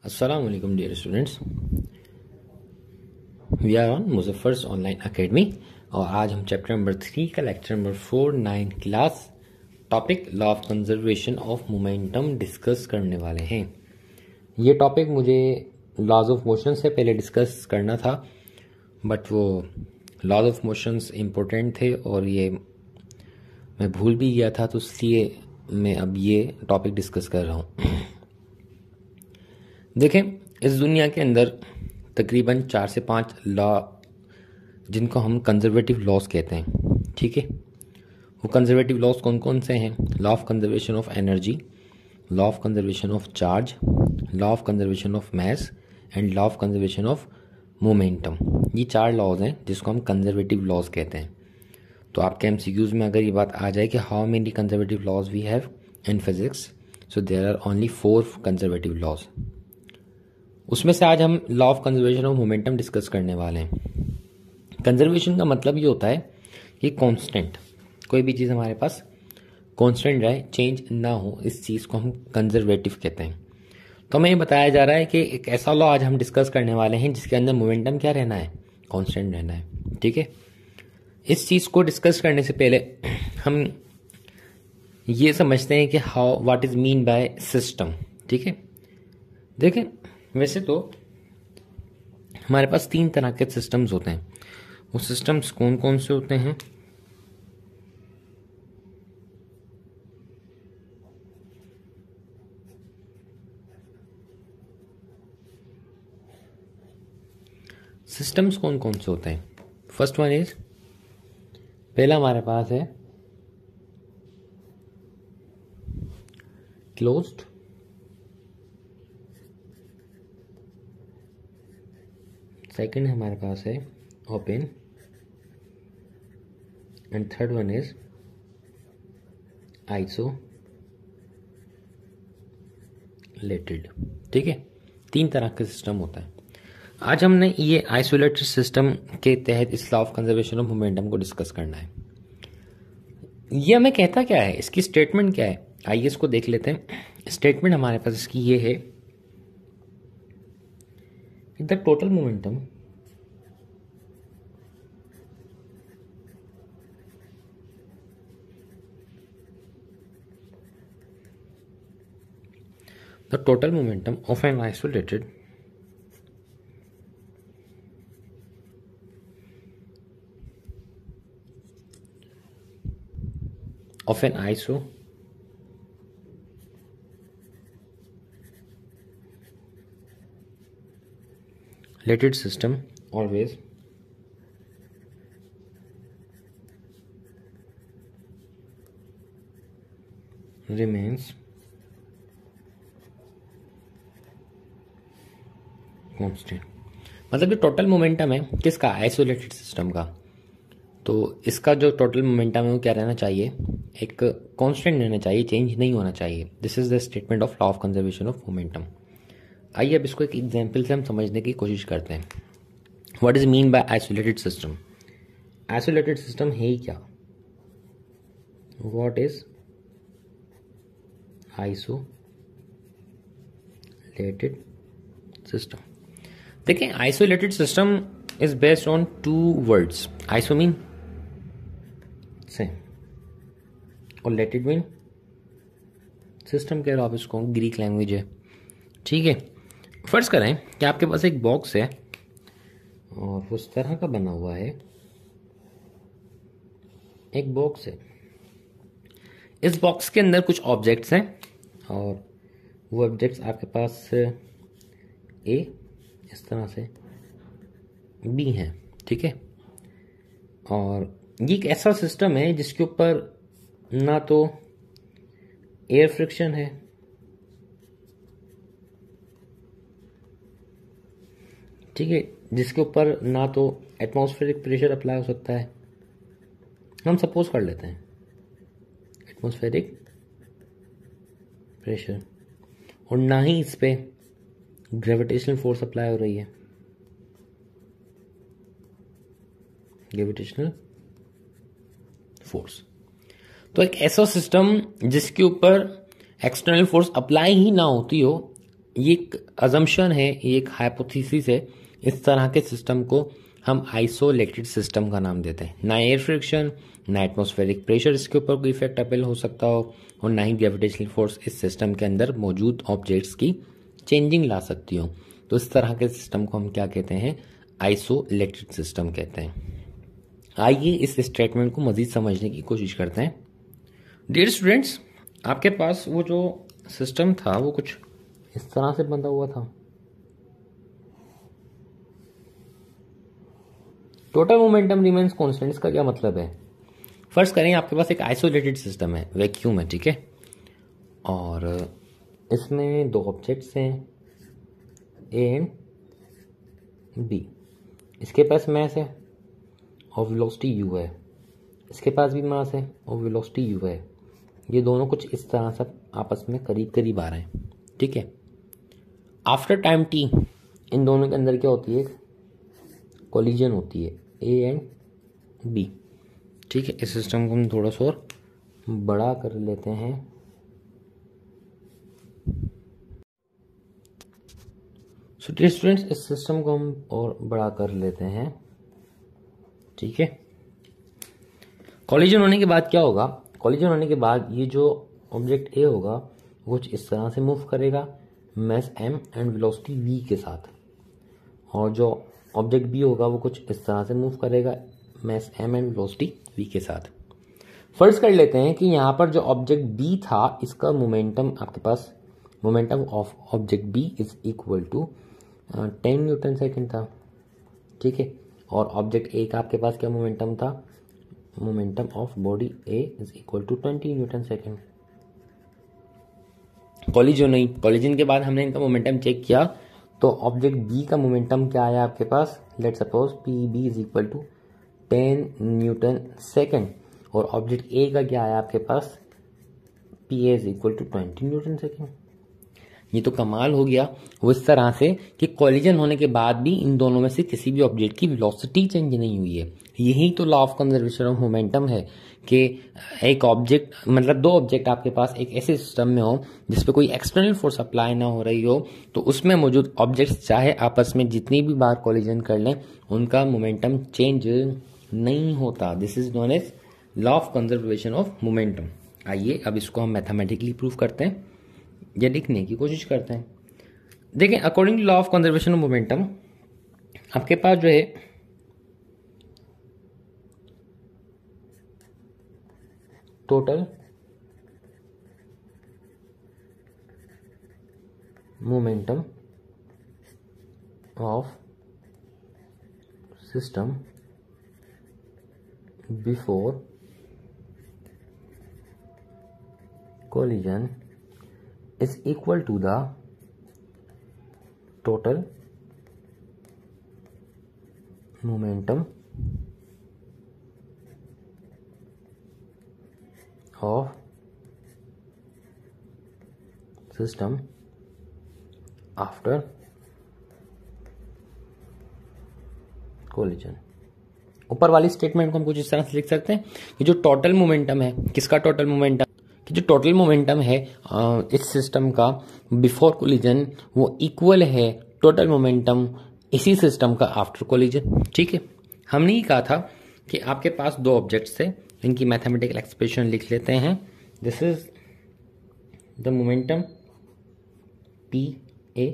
Assalamualaikum dear students, we are on Muzaffar's online academy और आज हम चैप्टर नंबर 3 का lecture number 4 9 class topic law of conservation of momentum discuss करने वाले हैं। ये टॉपिक मुझे लॉज ऑफ मोशन से पहले डिस्कस करना था, बट वो लॉज ऑफ मोशंस इम्पोर्टेंट थे और ये मैं भूल भी गया था, तो इसलिए मैं अब ये टॉपिक डिस्कस कर रहा हूँ। देखें, इस दुनिया के अंदर तकरीबन 4 से 5 लॉ जिनको हम कंजर्वेटिव लॉज कहते हैं, ठीक है। वो कंजर्वेटिव लॉज कौन कौन से हैं? Law of conservation of energy, law of conservation of charge, law of conservation of mass and law of conservation of momentum. ये 4 लॉज हैं जिसको हम कंजर्वेटिव लॉज कहते हैं। तो आपके एमसीक्यूज में अगर ये बात आ जाए कि how many conservative laws we have in physics, so there are only 4 conservative laws. उसमें से आज हम law of conservation of momentum discuss करने वाले हैं। कंजर्वेशन का मतलब ये होता है कि कांस्टेंट, कोई भी चीज़ हमारे पास कांस्टेंट रहे, चेंज ना हो, इस चीज़ को हम कंजर्वेटिव कहते हैं। तो हमें ये बताया जा रहा है कि एक ऐसा लॉ आज हम डिस्कस करने वाले हैं जिसके अंदर मोमेंटम क्या रहना है? कांस्टेंट रहना है, ठीक है। इस चीज़ को डिस्कस करने से पहले हम ये समझते हैं कि how what is mean by system, ठीक है। देखें, वैसे तो हमारे पास 3 तरह के सिस्टम्स होते हैं। वो सिस्टम्स कौन कौन से होते हैं? सिस्टम्स कौन कौन से होते हैं? फर्स्ट वन इज, पहला हमारे पास है क्लोज्ड, सेकंड हमारे पास है open and third one is isolated, ठीक है। 3 तरह का सिस्टम होता है। आज हमने ये आइसोलेटेड सिस्टम के तहत इस law of conservation of momentum को डिस्कस करना है। ये हमें कहता क्या है, इसकी स्टेटमेंट क्या है? आइए इसको देख लेते हैं। स्टेटमेंट हमारे पास इसकी ये है, the total momentum of an isolated isolated system always remains constant. मतलब जो टोटल मोमेंटम है किसका? आइसोलेटेड सिस्टम का। तो इसका जो टोटल मोमेंटम है वो क्या रहना चाहिए? एक कांस्टेंट रहना चाहिए, चेंज नहीं होना चाहिए। This is the statement of law of conservation of momentum. आइए अब इसको एक एग्जाम्पल से हम समझने की कोशिश करते हैं। What is mean by isolated system? Isolated system है ही क्या? What is isolated system? देखिए, isolated system is based on 2 words. Iso mean same और लेटेड मीन सिस्टम कह रहे हो आप इसको, ग्रीक लैंग्वेज है, ठीक है। फर्ज करें कि आपके पास एक बॉक्स है और उस तरह का बना हुआ है, एक बॉक्स है। इस बॉक्स के अंदर कुछ ऑब्जेक्ट्स हैं और वो ऑब्जेक्ट्स आपके पास ए इस तरह से, बी है, ठीक है। और ये एक ऐसा सिस्टम है जिसके ऊपर ना तो एयर फ्रिक्शन है, ठीक है, जिसके ऊपर ना तो एटमॉस्फेरिक प्रेशर अप्लाई हो सकता है, हम सपोज कर लेते हैं एटमॉस्फेरिक प्रेशर, और ना ही इस पे ग्रेविटेशनल फोर्स अप्लाई हो रही है, ग्रेविटेशनल फोर्स। तो एक ऐसा सिस्टम जिसके ऊपर एक्सटर्नल फोर्स अप्लाई ही ना होती हो, ये एक अजम्पशन है, ये एक हाइपोथेसिस है। इस तरह के सिस्टम को हम आइसोलेटेड सिस्टम का नाम देते हैं। ना एयर फ्रिक्शन, ना एटमॉस्फेरिक प्रेशर इसके ऊपर कोई इफेक्ट अपेल हो सकता हो, और ना ही ग्रेविटेशनल फोर्स इस सिस्टम के अंदर मौजूद ऑब्जेक्ट्स की चेंजिंग ला सकती हो। तो इस तरह के सिस्टम को हम क्या कहते हैं? आइसोलेटेड सिस्टम कहते हैं। आइए इस स्टेटमेंट को मजीद समझने की कोशिश करते हैं। डियर स्टूडेंट्स, आपके पास वो जो सिस्टम था वो कुछ इस तरह से बंधा हुआ था। टोटल मोमेंटम रिमेन्स कांस्टेंट, इसका क्या मतलब है? फर्स्ट करें आपके पास एक आइसोलेटेड सिस्टम है, वैक्यूम है, ठीक है, और इसमें दो ऑब्जेक्ट्स हैं ए एंड बी। इसके पास मास है और वेलोसिटी u है, इसके पास भी मास है और वेलोसिटी u है। ये दोनों कुछ इस तरह से आपस में करीब करीब आ रहे हैं, ठीक है। आफ्टर टाइम t इन दोनों के अंदर क्या होती है? कोलिजन होती है ए एंड बी, ठीक है। इस सिस्टम को हम थोड़ा सा और बड़ा कर लेते हैं। सो डियर स्टूडेंट्स, इस सिस्टम को हम और बड़ा कर लेते हैं, ठीक है। कॉलिजन होने के बाद क्या होगा? कॉलिजन होने के बाद ये जो ऑब्जेक्ट ए होगा वो कुछ इस तरह से मूव करेगा मास m एंड वेलोसिटी v के साथ, और जो ऑब्जेक्ट बी होगा वो कुछ इस तरह से मूव करेगा मास m एंड वेलोसिटी v के साथ। फर्स्ट कर लेते हैं कि यहाँ पर जो ऑब्जेक्ट बी था इसका मोमेंटम, आपके पास momentum of object B is equal to 10 newton second था, ठीक है। और ऑब्जेक्ट ए का आपके पास क्या मोमेंटम था? Momentum of body A is equal to 20 newton second. Collision के बाद हमने इनका मोमेंटम चेक किया, तो ऑब्जेक्ट बी का मोमेंटम क्या आया आपके पास? Let suppose P B is equal to 10 newton second, और ऑब्जेक्ट ए का क्या आया आपके पास? P A is equal to 20 newton second. ये तो कमाल हो गया वो इस तरह से कि कॉलिजन होने के बाद भी इन दोनों में से किसी भी ऑब्जेक्ट की वेलोसिटी चेंज नहीं हुई है। यही तो law of conservation of momentum है कि एक ऑब्जेक्ट, मतलब दो ऑब्जेक्ट आपके पास एक ऐसे सिस्टम में हो जिसपे कोई एक्सटर्नल फोर्स अप्लाई ना हो रही हो, तो उसमें मौजूद ऑब्जेक्ट्स चाहे आपस में जितनी भी बार कॉलिजन कर लें उनका मोमेंटम चेंज नहीं होता। This is known as law of conservation of momentum. आइए अब इसको हम मैथमेटिकली प्रूव करते हैं या लिखने की कोशिश करते हैं। देखें, according to law of conservation of momentum आपके पास जो है total momentum of system before collision is equal to the total momentum of system after collision। ऊपर वाली स्टेटमेंट को हम कुछ इस तरह से लिख सकते हैं कि जो टोटल मोमेंटम है, किसका टोटल मोमेंटम? कि जो टोटल मोमेंटम है इस सिस्टम का बिफोर कोलिजन वो इक्वल है टोटल मोमेंटम इसी सिस्टम का आफ्टर कोलिजन, ठीक है। हमने ही कहा था कि आपके पास दो ऑब्जेक्ट्स थे, इनकी मैथमेटिकल एक्सप्रेशन लिख लेते हैं। This is the momentum p A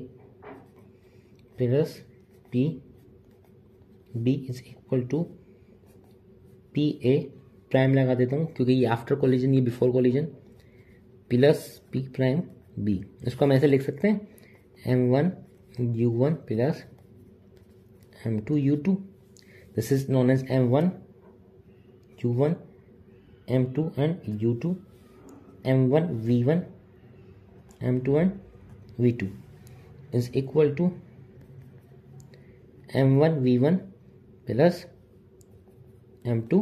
plus p B is equal to p A prime लगा देता हूँ क्योंकि ये आफ्टर कोलिजन, ये before collision, plus p prime B. इसको हम ऐसे लिख सकते हैं m1 u1 plus m2 u2। This is known as m1 u1 m2 and u2, m1 v1 m2 and v2 is equal to m1 v1 plus m2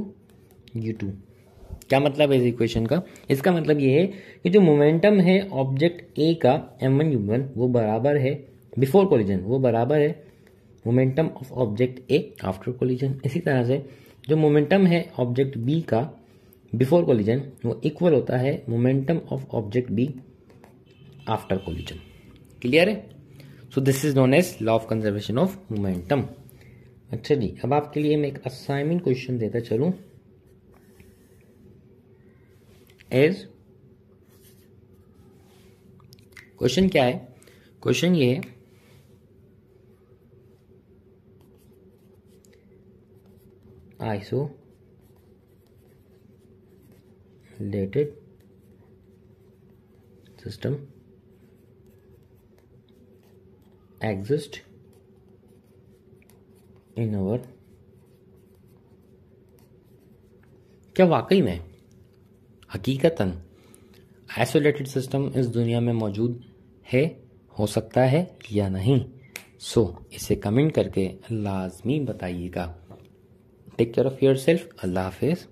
u2। क्या मतलब है इस इक्वेशन का? इसका मतलब ये है कि जो मोमेंटम है ऑब्जेक्ट ए का m1 u1 वो बराबर है बिफोर कोलिजन, वो बराबर है momentum of object A after collision. इसी तरह से जो मोमेंटम है ऑब्जेक्ट बी का बिफोर कोलिजन वो इक्वल होता है momentum of object B after collision. Clear है? So this is known as law of conservation of momentum. अच्छा जी, अब आपके लिए मैं एक असाइनमेंट क्वेश्चन देता चलूं। एज क्वेश्चन क्या है? क्वेश्चन ये है, isolated system exist in our, क्या वाकई में हकीकतन आइसोलेटेड सिस्टम इस दुनिया में मौजूद है, हो सकता है या नहीं? सो इसे कमेंट करके लाजमी बताइएगा। Take care of yourself. अल्लाह हाफिज।